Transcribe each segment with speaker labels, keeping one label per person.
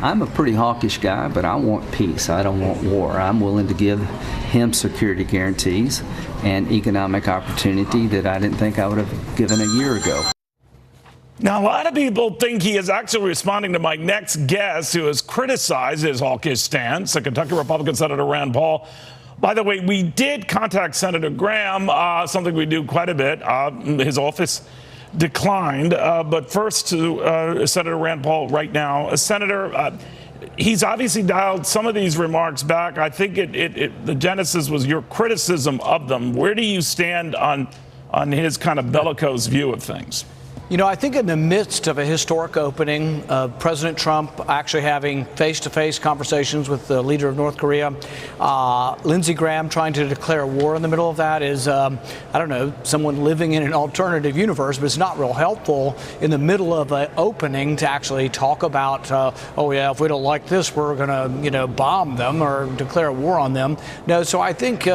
Speaker 1: I'm a pretty hawkish guy, but I want peace. I don't want war. I'm willing to give him security guarantees and economic opportunity that I didn't think I would have given a year ago.
Speaker 2: Now, a lot of people think he is actually responding to my next guest, who has criticized his hawkish stance, the Kentucky Republican Senator Rand Paul. By the way, we did contact Senator Graham, something we do quite a bit. His office declined. But first to Senator Rand Paul right now. Senator, he's obviously dialed some of these remarks back. I think the genesis was your criticism of them. Where do you stand on his kind of bellicose view of things?
Speaker 3: You know, I think in the midst of a historic opening, President Trump actually having face-to-face conversations with the leader of North Korea, Lindsey Graham trying to declare war in the middle of that is, I don't know, someone living in an alternative universe, but it's not real helpful in the middle of an opening to actually talk about, oh yeah, if we don't like this, we're going to, you know, bomb them or declare war on them. No, so I think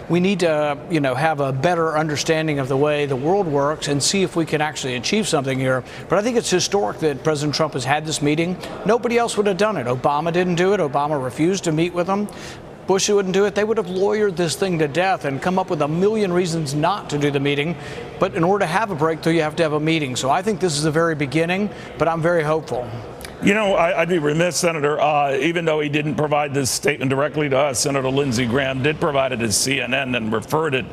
Speaker 3: we need to, you know, have a better understanding of the way the world works and see if we can actually achieve something here. But I think it's historic that President Trump has had this meeting. Nobody else would have done it. Obama didn't do it. Obama refused to meet with them. Bush wouldn't do it. They would have lawyered this thing to death and come up with a million reasons not to do the meeting. But in order to have a breakthrough, you have to have a meeting. So I think this is the very beginning, but I'm very hopeful.
Speaker 2: You know, I'd be remiss, Senator, even though he didn't provide this statement directly to us, Senator Lindsey Graham did provide it to CNN and referred it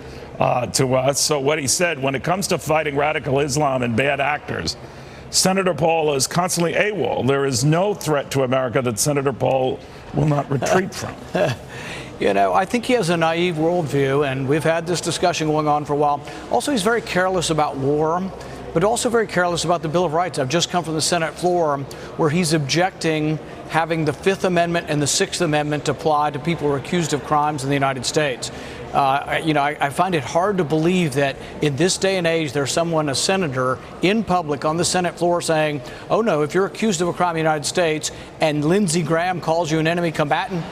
Speaker 2: to us. So what he said, when it comes to fighting radical Islam and bad actors, Senator Paul is constantly AWOL. There is no threat to America that Senator Paul will not retreat from.
Speaker 3: You know, I think he has a naive worldview, and we've had this discussion going on for a while. Also, he's very careless about war, but also very careless about the Bill of Rights. I've just come from the Senate floor where he's objecting having the Fifth Amendment and the Sixth Amendment apply to people who are accused of crimes in the United States. You know, I find it hard to believe that in this day and age there's someone, a senator, in public on the Senate floor saying, oh no, if you're accused of a crime in the United States and Lindsey Graham calls you an enemy combatant,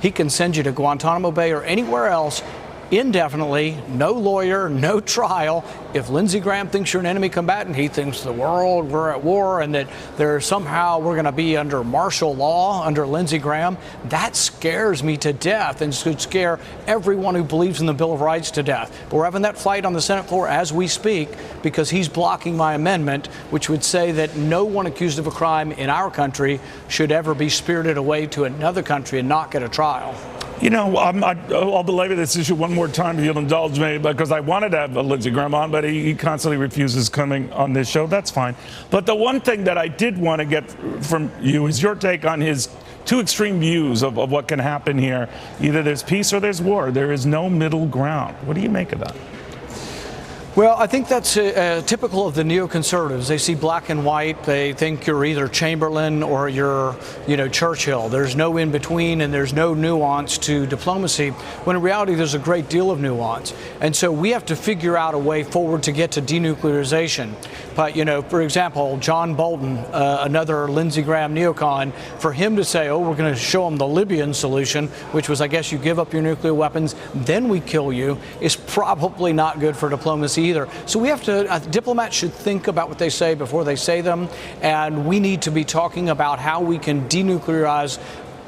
Speaker 3: he can send you to Guantanamo Bay or anywhere else indefinitely, no lawyer, no trial. If Lindsey Graham thinks you're an enemy combatant, he thinks the world, we're at war, and that we're going to be under martial law under Lindsey Graham. That scares me to death and should scare everyone who believes in the Bill of Rights to death. But we're having that fight on the Senate floor as we speak because he's blocking my amendment, which would say that no one accused of a crime in our country should ever be spirited away to another country and not get a trial.
Speaker 2: You know, I'll belabor this issue one more time if you'll indulge me, because I wanted to have Lindsey Graham on, but he constantly refuses coming on this show. That's fine. But the one thing that I did want to get from you is your take on his two extreme views of what can happen here. Either there's peace or there's war. There is no middle ground. What do you make of that?
Speaker 3: Well, I think that's typical of the neoconservatives. They see black and white. They think you're either Chamberlain or you're, Churchill. There's no in between, and there's no nuance to diplomacy, when in reality there's a great deal of nuance. And so we have to figure out a way forward to get to denuclearization. But, for example, John Bolton, another Lindsey Graham neocon, for him to say, oh, we're going to show them the Libyan solution, which was, I guess, you give up your nuclear weapons, then we kill you, is probably not good for diplomacy either. So we have to, diplomats should think about what they say before they say them, and we need to be talking about how we can denuclearize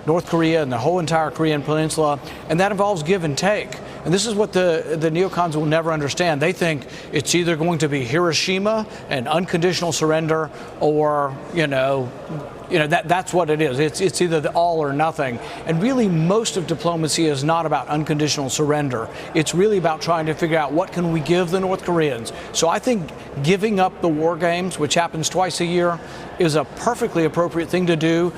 Speaker 3: North Korea and the whole entire Korean peninsula, and that involves give and take. And this is what the neocons will never understand. They think it's either going to be Hiroshima and unconditional surrender, or that's what it is. It's either the all or nothing. And really, most of diplomacy is not about unconditional surrender. It's really about trying to figure out what can we give the North Koreans. So I think giving up the war games, which happens twice a year, is a perfectly appropriate thing to do.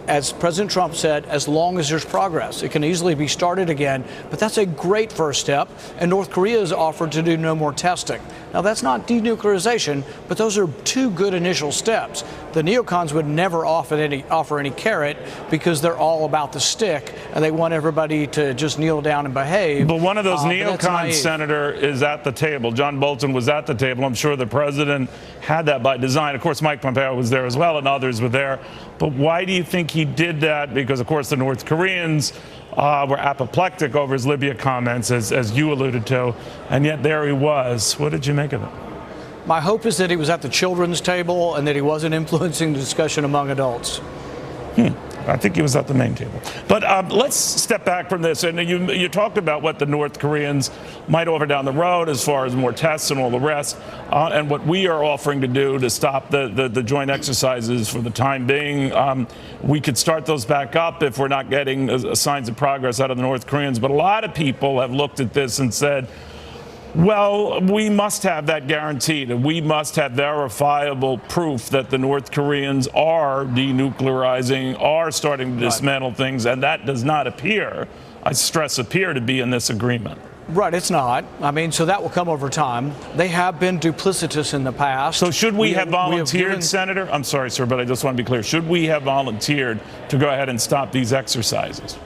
Speaker 3: As President Trump said, as long as there's progress. It can easily be started again, but that's a great first step, and North Korea has offered to do no more testing. Now, that's not denuclearization, but those are two good initial steps. The neocons would never offer any carrot because they're all about the stick, and they want everybody to just kneel down and behave.
Speaker 2: But one of those neocons, Senator, is at the table. John Bolton was at the table. I'm sure the president had that by design. Of course, Mike Pompeo was there as well, and others were there. But why do you think he did that? Because, of course, the North Koreans were apoplectic over his Libya comments, as you alluded to, and yet there he was. What did you make of it?
Speaker 3: My hope is that he was at the children's table and that he wasn't influencing the discussion among adults.
Speaker 2: I think he was at the main table. But let's step back from this. And you talked about what the North Koreans might offer down the road as far as more tests and all the rest, and what we are offering to do to stop the joint exercises for the time being. We could start those back up if we're not getting signs of progress out of the North Koreans. But a lot of people have looked at this and said, well, we must have that guaranteed, and we must have verifiable proof that the North Koreans are denuclearizing, are starting to dismantle things, and that does not appear, I stress appear, to be in this agreement.
Speaker 3: Right, it's not. I mean, so that will come over time. They have been duplicitous in the past.
Speaker 2: So should we have volunteered, Senator? I'm sorry, sir, but I just want to be clear. Should we have volunteered to go ahead and stop these exercises?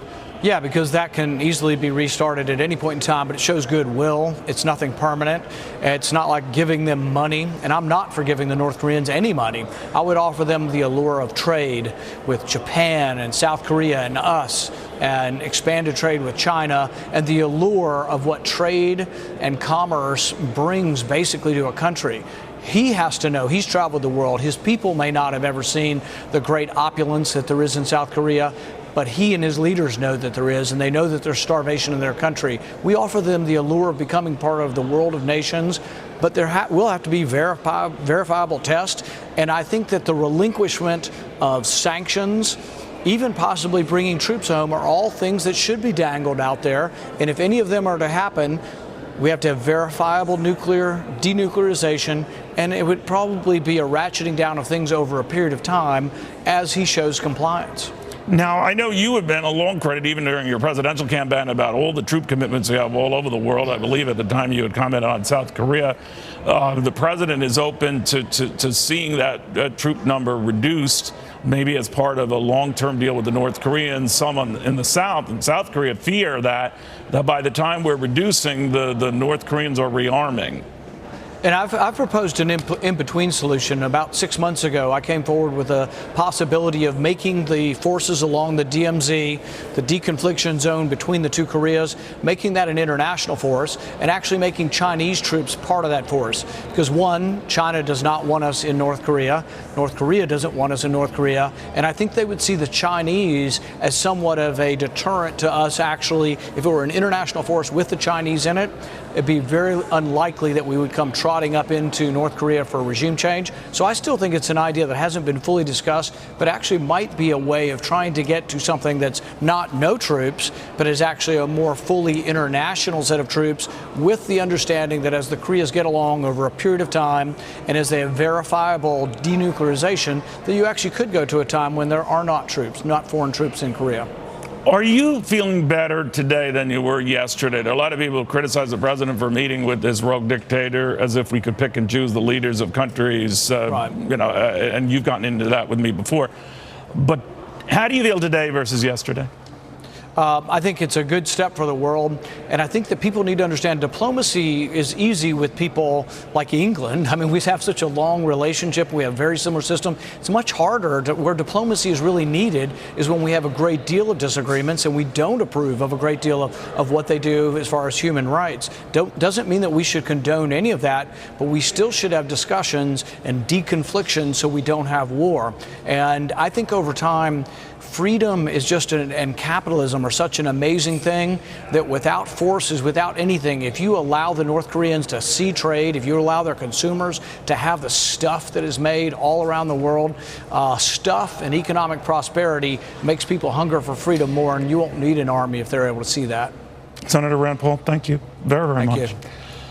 Speaker 3: Yeah, because that can easily be restarted at any point in time, but it shows goodwill. It's nothing permanent. It's not like giving them money, and I'm not for giving the North Koreans any money. I would offer them the allure of trade with Japan and South Korea and us, and expanded trade with China, and the allure of what trade and commerce brings basically to a country. He has to know, he's traveled the world. His people may not have ever seen the great opulence that there is in South Korea, but he and his leaders know that there is, and they know that there's starvation in their country. We offer them the allure of becoming part of the world of nations, but there will have to be verifiable tests, and I think that the relinquishment of sanctions, even possibly bringing troops home, are all things that should be dangled out there, and if any of them are to happen, we have to have verifiable nuclear denuclearization, and it would probably be a ratcheting down of things over a period of time as he shows compliance.
Speaker 2: Now, I know you have been a long credit, even during your presidential campaign, about all the troop commitments you have all over the world. I believe at the time you had commented on South Korea. The president is open to seeing that troop number reduced, maybe as part of a long-term deal with the North Koreans. Some in the South, in South Korea, fear that by the time we're reducing, the North Koreans are rearming.
Speaker 3: And I've proposed an in-between solution. About 6 months ago, I came forward with a possibility of making the forces along the DMZ, the deconfliction zone between the two Koreas, making that an international force, and actually making Chinese troops part of that force. Because one, China does not want us in North Korea. North Korea doesn't want us in North Korea. And I think they would see the Chinese as somewhat of a deterrent to us actually. If it were an international force with the Chinese in it, it'd be very unlikely that we would come trotting up into North Korea for a regime change. So I still think it's an idea that hasn't been fully discussed, but actually might be a way of trying to get to something that's not no troops, but is actually a more fully international set of troops, with the understanding that as the Koreas get along over a period of time, and as they have verifiable denuclearization, that you actually could go to a time when there are not troops, not foreign troops in Korea.
Speaker 2: Are you feeling better today than you were yesterday? There are a lot of people who criticize the president for meeting with this rogue dictator, as if we could pick and choose the leaders of countries,
Speaker 3: Right.
Speaker 2: And you've gotten into that with me before. But how do you feel today versus yesterday?
Speaker 3: I think it's a good step for the world, and I think that people need to understand diplomacy is easy with people like England. I mean, we have such a long relationship. We have a very similar system. It's much harder where diplomacy is really needed is when we have a great deal of disagreements and we don't approve of a great deal of what they do as far as human rights. Doesn't mean that we should condone any of that, but we still should have discussions and deconfliction so we don't have war. And I think over time, freedom is just and capitalism are such an amazing thing that without forces, without anything, if you allow the North Koreans to see trade, if you allow their consumers to have the stuff that is made all around the world, stuff and economic prosperity makes people hunger for freedom more, and you won't need an army if they're able to see that.
Speaker 2: Senator Rand Paul, thank you very, very much.
Speaker 3: Thank you.